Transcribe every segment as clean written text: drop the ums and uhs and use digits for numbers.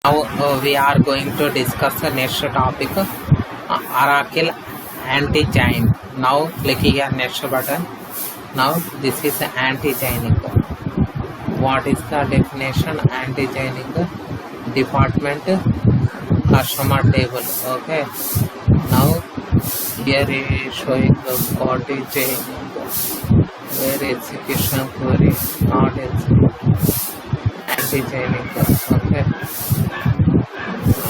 Now we are going to discuss the next topic, Oracle anti-chain. Now click here next button. Now this is anti-chaining. What is the definition? Anti-chaining department customer table. Okay. Now here is showing what is chaining, where execution query, not anti-chaining. Okay.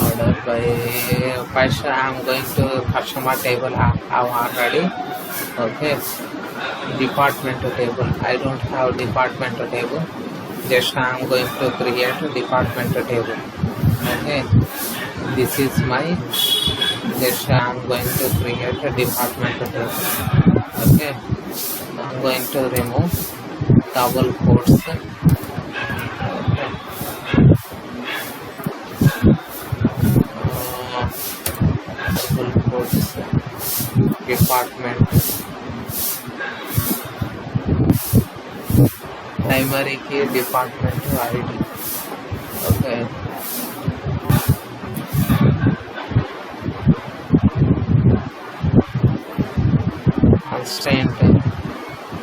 Order by first I am going to customer table have already. Okay. Department table. I don't have department table. Just I am going to create a department table. Okay. This is my. Just I am going to create a department table. Okay. I am going to remove double quotes. Okay. Double quotes. Department. Primary key department ID. Okay. Constraint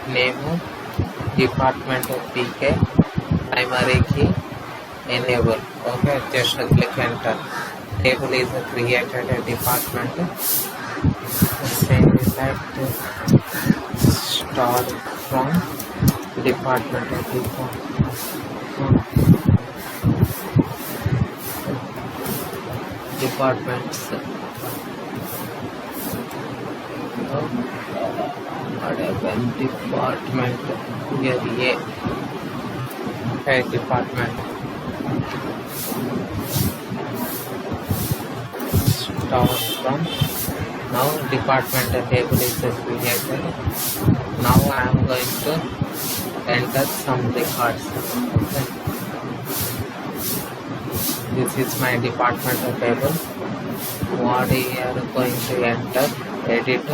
name department PK primary key enable. Okay, just click enter. Table is created a department. Select start from department departments. Whatever department here A. Okay, department. Start from. Now department table is created. Now I am going to enter some records. Okay. This is my department table. What we are going to enter? Edit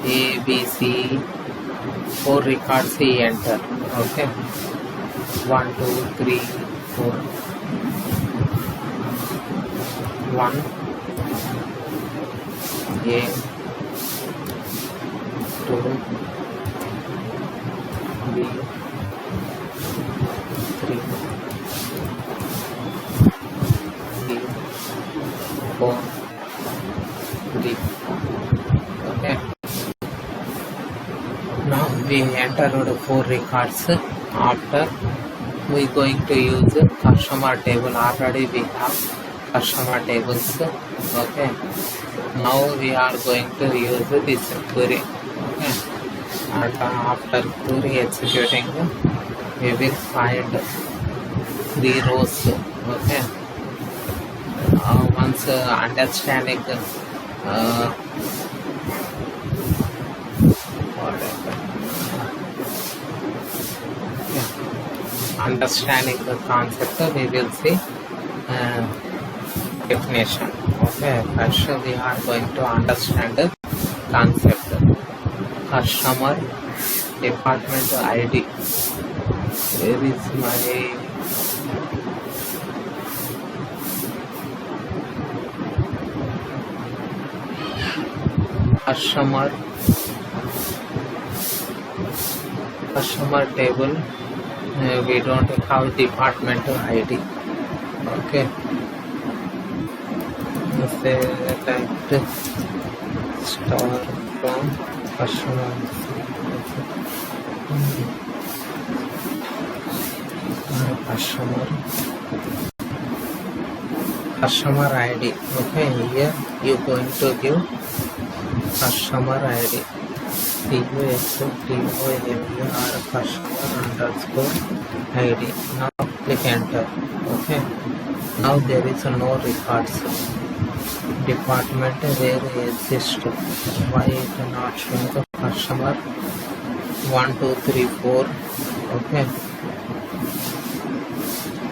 A, B, C, 4 records we enter. Okay. 1, 2, 3, 4. 1 A 2 B 3 C 4 D. Okay. Now we entered 4 records. After we going to use customer table. Already we have customer tables. Okay. Now we are going to use this query. Okay. And after query executing, we will find 3 rows. Okay. Once understanding understanding the concept, we will see definition. Okay, first we are going to understand the concept. Customer department ID. Where is my customer table? We don't have department ID. Okay. Select start from customer ID. Okay, here you going to give customer ID. CUSTOMER customer _ ID. Now click enter. Okay. Now there is no records. Department where exists. Why it not showing the customer 1, 2, 3, 4. Okay.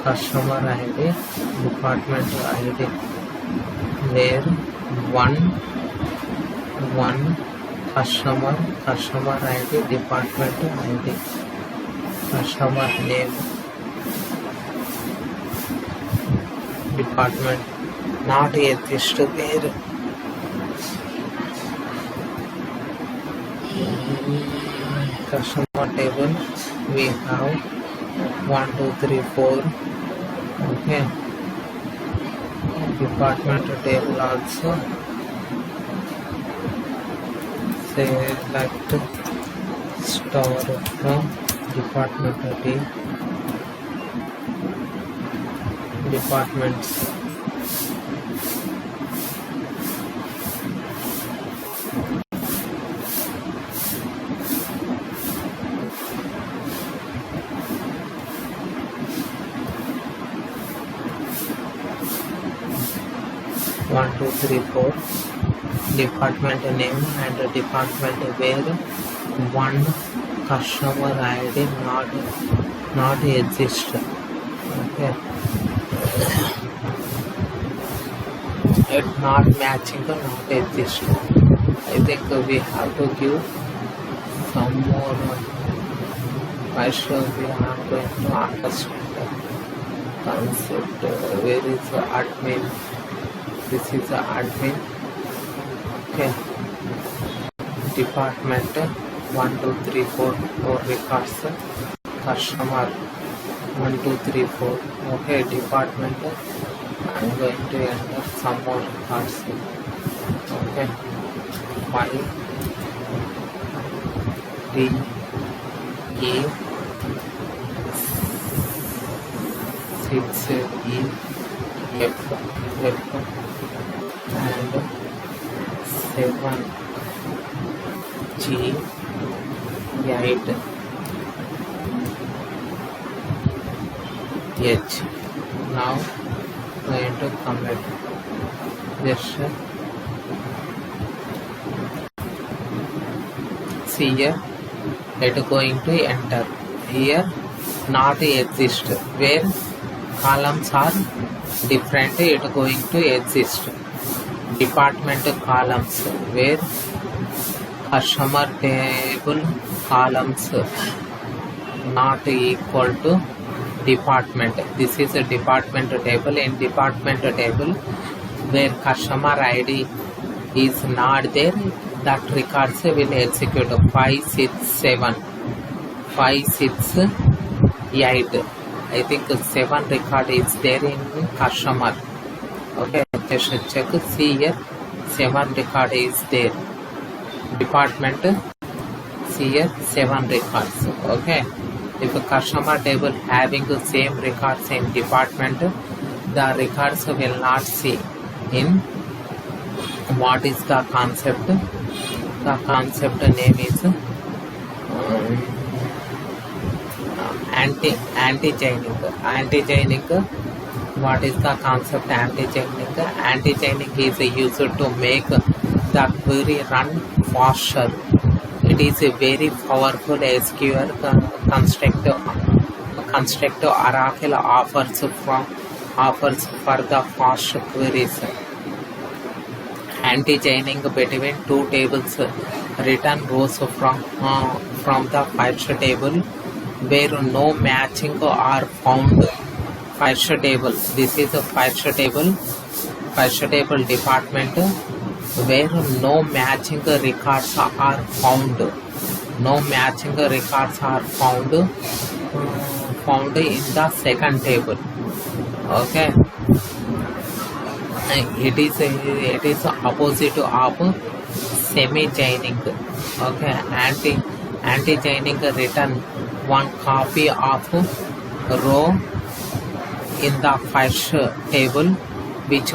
Customer ID, department ID. Where 1 customer ID, department ID. Customer name department not exist where customer table we have 1 2 3 4. Okay, department table also select store from department table departments. One, two, three, four. Department name and department where one customer ID not exist. Okay, it not matching or not exist. I think we have to give some more. First, we are going to understand the concept. Where is the admin? This is the admin. Okay, department 1 2 3 4 records. Customer 1 2 3 4. Okay, department I'm going to enter some more records. Okay, 5 D E 6 E F and 7 G 8 H. Now going to commit just see here it going to enter here not exist where columns are different it going to exist department columns where customer table columns not equal to department. This is a department table. In department table where customer ID is not there, that records will execute 5 6 7 5 6 8. I think 7 record is there in customer. Okay, just check. See here 7 record is there. Department see here 7 records. Okay, if a customer table having the same records in department, the records will not see in what is the concept. The concept name is anti-chaining. What is the concept anti-chaining? Anti-chaining is used to make the query run faster. It is a very powerful SQL constructor Oracle offers for the fast queries. Anti-chaining between two tables return rows from the first table where no matching are found. First table. This is the first table department where no matching records are found. No matching records are found in the second table. Okay, it is opposite of semi-chaining. Okay, anti-chaining return one copy of row in the first table which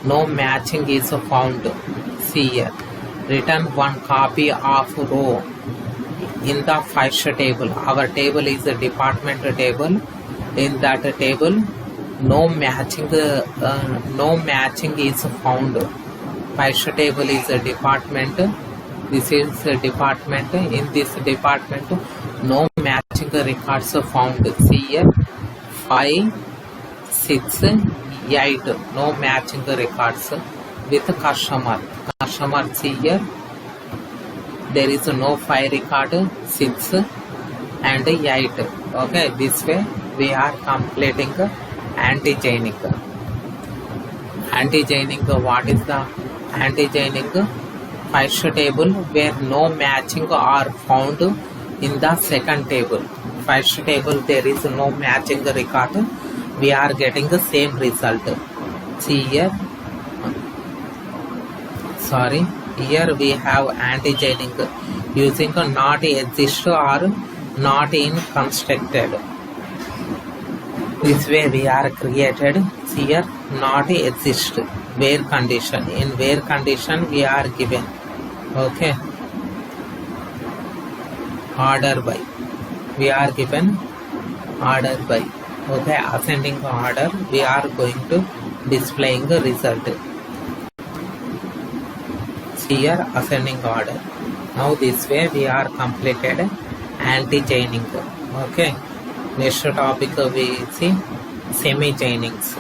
no matching is found. See here, return one copy of row in the first table. Our table is a department table. In that table, no matching is found. First table is a department. This is a department. In this department, no matching records found. See here, 5 6 8 no matching records with customer. See here, there is no 5 record, 6 and 8. Okay, this way we are completing anti-chaining. Anti-chaining, what is the anti-chaining? First table where no matching are found in the second table. First table there is no matching record, we are getting the same result. See here, here we have anti-chaining using not exist or not in constructed. This way we are created. See here, not exist, where condition. In where condition we are given, okay, order by, we are given order by, okay, ascending order, we are going to displaying the result. See here, ascending order. Now this way we are completed anti-chaining. Okay, next topic we see semi-chainings.